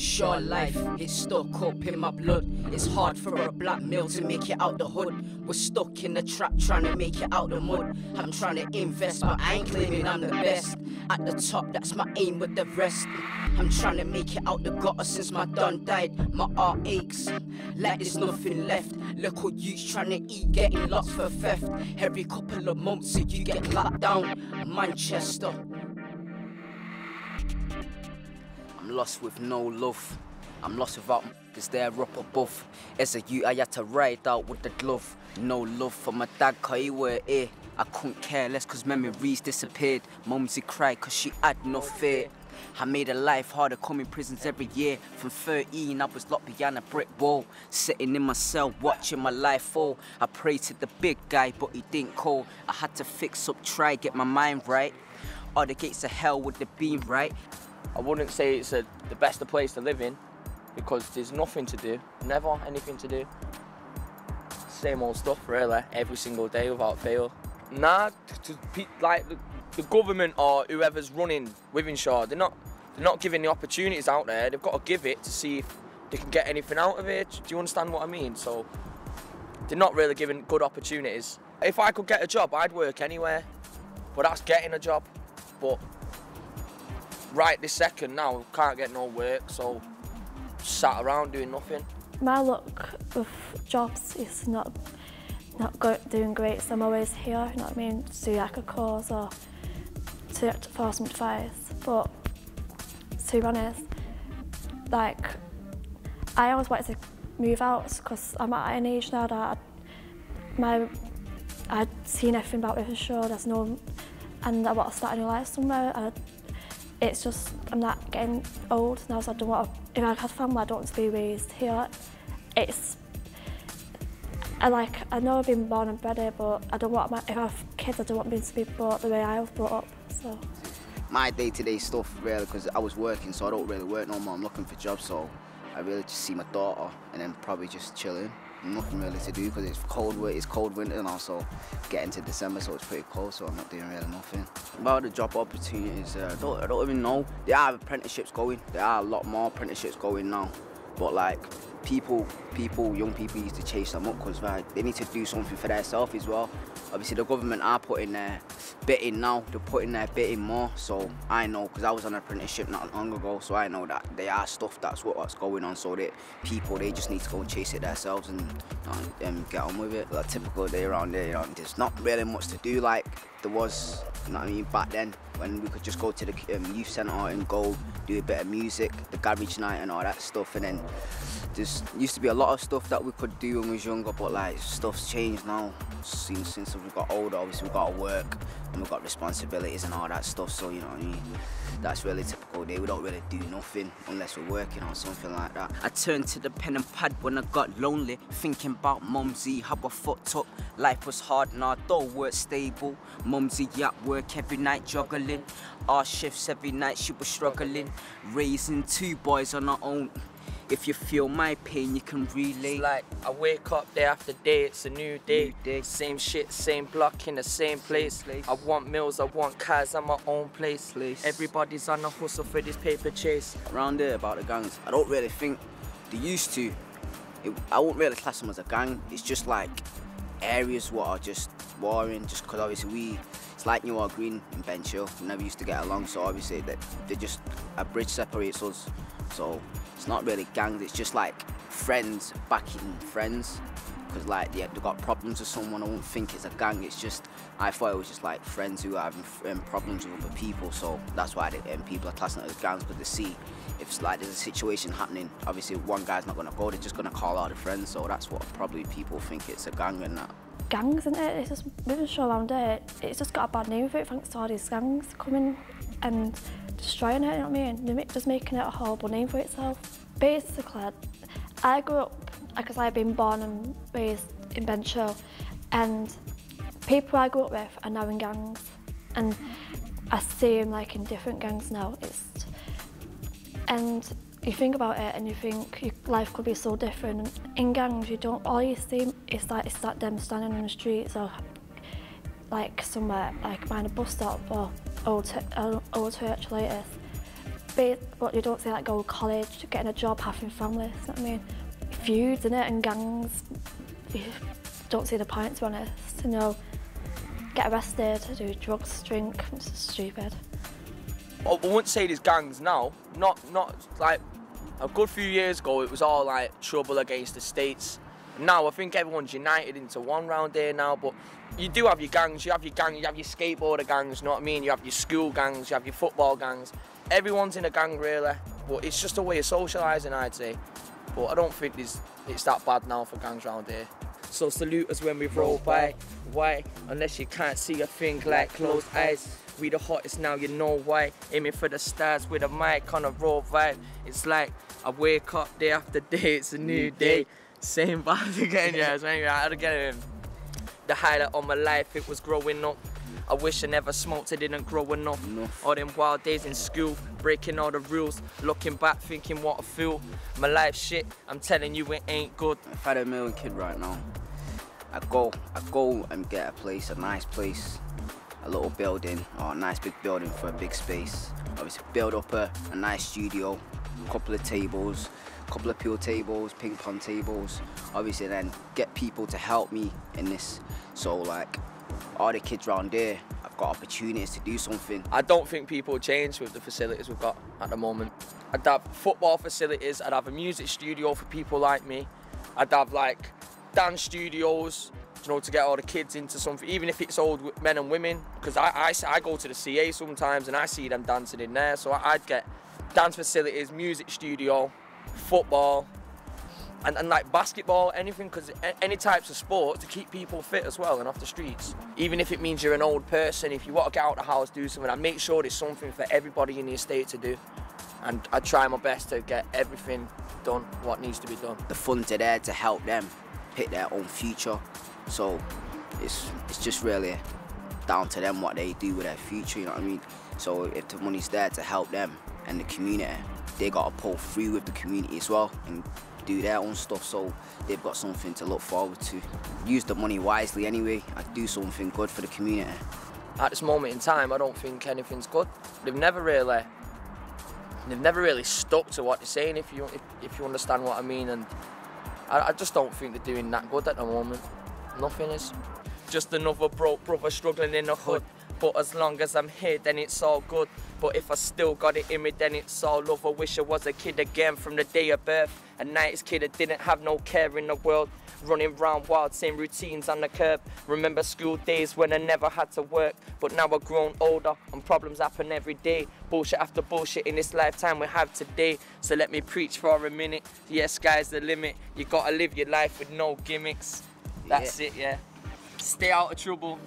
Short life, it's stuck up in my blood. It's hard for a black male to make it out the hood. We're stuck in the trap trying to make it out the mud. I'm trying to invest, but I ain't claiming I'm the best. At the top, that's my aim with the rest. I'm trying to make it out the gutter since my done died. My heart aches, like there's nothing left. Local youths trying to eat, getting locked for theft. Every couple of months you get locked down. Manchester. I'm lost with no love. I'm lost without cause they're up above. As a youth I had to ride out with the glove. No love for my dad cause he were here. I couldn't care less cause memories disappeared. Mumsy cried cause she had no fear. I made a life harder, coming prisons every year. From 13 I was locked behind a brick wall. Sitting in my cell watching my life fall. I prayed to the big guy but he didn't call. I had to fix up, try get my mind right. All the gates of hell would have been right. I wouldn't say it's the best place to live in because there's nothing to do, never anything to do. Same old stuff really, every single day without fail. Nah, like the government or whoever's running Wythenshawe, they're not giving the opportunities out there. They've got to give it to see if they can get anything out of it. Do you understand what I mean? So they're not really giving good opportunities. If I could get a job, I'd work anywhere, but that's getting a job. But right this second now, can't get no work, so sat around doing nothing. My luck with jobs is not doing great, so I'm always here, you know what I mean, to do like a course or for some advice. But to be honest, like, I always wanted to move out because I'm at an age now that I'd seen everything about Wythenshawe, and I want to start a new life somewhere. It's just, I'm not getting old now, so I don't want to, if I had family, I don't want to be raised here. I know I've been born and bred here, but I don't want if I have kids, I don't want them to be brought the way I was brought up, so. My day-to-day stuff, really, because I was working, so I don't really work no more. I'm looking for jobs, so I really just see my daughter and then probably just chilling. Nothing really to do because it's cold winter now, so getting to December, so it's pretty cold, so I'm not doing really nothing. About the job opportunities, I don't even know. There are apprenticeships going, there are a lot more apprenticeships going now, but like young people used to chase them up because they need to do something for themselves as well. Obviously the government are putting their bit in now, they're putting their bit in more, so I know, because I was on an apprenticeship not long ago, so I know that there are stuff that's what's going on, so that they just need to go and chase it themselves and get on with it. Like typical day around there, you know, there's not really much to do like there was, you know what I mean, back then when we could just go to the youth centre and go do a bit of music, the garage night and all that stuff, and then there used to be a lot of stuff that we could do when we was younger, but like stuff's changed now since we've got older. Obviously we've got to work and we've got responsibilities and all that stuff, so you know what I mean, that's really typical day. We don't really do nothing unless we're working on something like that. I turned to the pen and pad when I got lonely, thinking about Mumsy, how I fucked up. Life was hard and our door weren't stable. Mumsy at work every night juggling, our shifts every night she was struggling, raising 2 boys on her own. If you feel my pain, you can relate. It's like I wake up day after day, it's a new day. Same shit, same block in the same place. I want meals, I want cars, I'm my own place. Everybody's on a hustle for this paper chase. Around there about the gangs, I don't really think they used to. I won't really class them as a gang. It's just like areas what are just warring, just because obviously it's like New Green and Wythenshawe. We never used to get along, so obviously they're just a bridge separates us. So it's not really gangs, it's just like friends backing friends. Because like they've got problems with someone, I won't think it's a gang, it's just, I thought it was just like friends who are having problems with other people, so that's why people are classing it as gangs, because they see if it's like there's a situation happening, obviously one guy's not going to go, they're just going to call out the friends, so that's what probably people think it's a gang and that. Gangs, isn't it? It's just Wythenshawe around here, it's just got a bad name for it thanks to all these gangs coming and destroying it, you know what I mean? They're just making it a horrible name for itself. Basically, I grew up, because I've been born and raised in Wythenshawe, and people I grew up with are now in gangs, and I see them like in different gangs now. And you think about it and you think your life could be so different. And in gangs, all you see is like them standing on the streets or like somewhere like behind a bus stop or old church latest. But you don't see like go to college, getting a job, having families, you know what I mean? Feuds, innit, and gangs. You don't see the point, to be honest. You know, get arrested, do drugs, drink, it's just stupid. I wouldn't say there's gangs now. Not like a good few years ago. It was all like trouble against the states. Now I think everyone's united into one round here now. But you do have your gangs. You have your skateboarder gangs. You know what I mean? You have your school gangs. You have your football gangs. Everyone's in a gang really. But it's just a way of socialising, I'd say. But I don't think it's that bad now for gangs round here. So salute us when we roll by. Why? Unless you can't see a thing like closed eyes. We the hottest now, you know why. Aiming for the stars with a mic on a raw vibe. It's like I wake up day after day, it's a new day. Same vibes again, yeah. So anyway, I had to get it in. The highlight of my life, it was growing up. I wish I never smoked, I didn't grow enough. All them wild days in school, breaking all the rules. Looking back, thinking what I feel. My life shit, I'm telling you it ain't good. If I had a million kid right now, I'd go and get a place, a nice place, a little building, or a nice big building for a big space. Obviously build up a nice studio, a couple of tables, a couple of pool tables, ping pong tables. Obviously then get people to help me in this. So like all the kids around there, I've got opportunities to do something. I don't think people change with the facilities we've got at the moment. I'd have football facilities, I'd have a music studio for people like me. I'd have like dance studios, you know, to get all the kids into something, even if it's old men and women, because I go to the CA sometimes and I see them dancing in there, so I'd get dance facilities, music studio, football, and like basketball, anything, because any types of sport to keep people fit as well and off the streets. Even if it means you're an old person, if you want to get out of the house, do something, I make sure there's something for everybody in the estate to do. And I try my best to get everything done, what needs to be done. The funds are there to help them pick their own future. So it's just really down to them what they do with their future, you know what I mean? So if the money's there to help them and the community, they got to pull through with the community as well and do their own stuff, so they've got something to look forward to. Use the money wisely anyway, I do something good for the community. At this moment in time, I don't think anything's good. They've never really stuck to what they're saying, if you understand what I mean, and I just don't think they're doing that good at the moment. Nothing is. Just another broke brother struggling in the hood. But as long as I'm here, then it's all good. But if I still got it in me, then it's all love. I wish I was a kid again from the day of birth. A nice kid that didn't have no care in the world. Running round wild, same routines on the curb. Remember school days when I never had to work. But now I've grown older and problems happen every day. Bullshit after bullshit in this lifetime we have today. So let me preach for a minute. Yeah, sky's the limit. You gotta live your life with no gimmicks. That's it, yeah. Stay out of trouble.